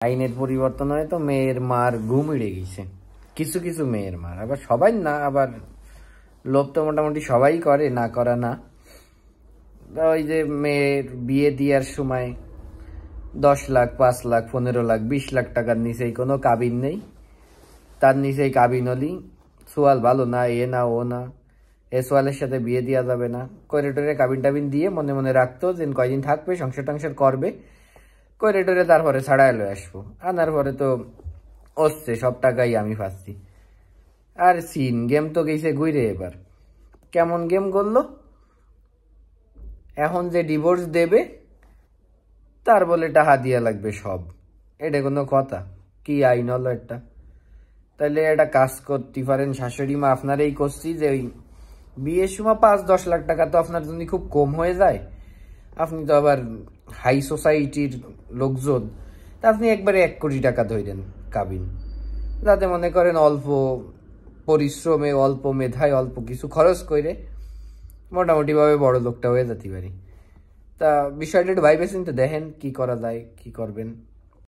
আইনের পরিবর্তন হয় তো মেয়ের মার ঘুম উড়ে গেছে। কিছু কিছু মেয়ের মার, আবার সবাই না, আবার লোভ তো মোটামুটি সবাই করে, না করা না। ওই যে মেয়ের বিয়ে দেওয়ার সময় 10 লাখ, 5 লাখ, 15 লাখ, 20 লাখ টাকার নিচেই কোনো কাবিন নেই, তার নিচেই কাবিন হলি সোয়াল ভালো না, এ না ও না, এ সোয়ালের সাথে বিয়ে দেওয়া যাবে না, করিডোরে কাবিন টাবিন দিয়ে মনে মনে রাখতো যে কয়দিন থাকবে, সংসার টংসার করবে, করিডোরে তারপরে ছাড়া এলো আসবো। আনার পরে তো হচ্ছে সব টাকাই আমি পাচ্ছি। আর সিন গেম তো গেছে ঘুরে। এবার কেমন গেম করলো, এখন যে ডিভোর্স দেবে তার বলে টাকা দিয়া লাগবে সব। এটা কোনো কথা? কি আইন হলো এটা? তাহলে একটা কাজ করতে পারেন শাশুড়ি মা, আপনার এই করছি যে ওই বিয়ের সময় 5-10 লাখ টাকা তো আপনার জন্য খুব কম হয়ে যায়। আপনি তো আবার হাই সোসাইটির লোকজন, তা আপনি একবারে 1 কোটি টাকা ধরেন কাবিন, যাতে মনে করেন অল্প পরিশ্রমে, অল্প মেধায়, অল্প কিছু খরচ করে মোটামুটিভাবে বড় লোকটা হয়ে যেতে পারি। তা বিষয়টা একটু ভাইবে চিন্তে দেখেন কি করা যায়, কি করবেন।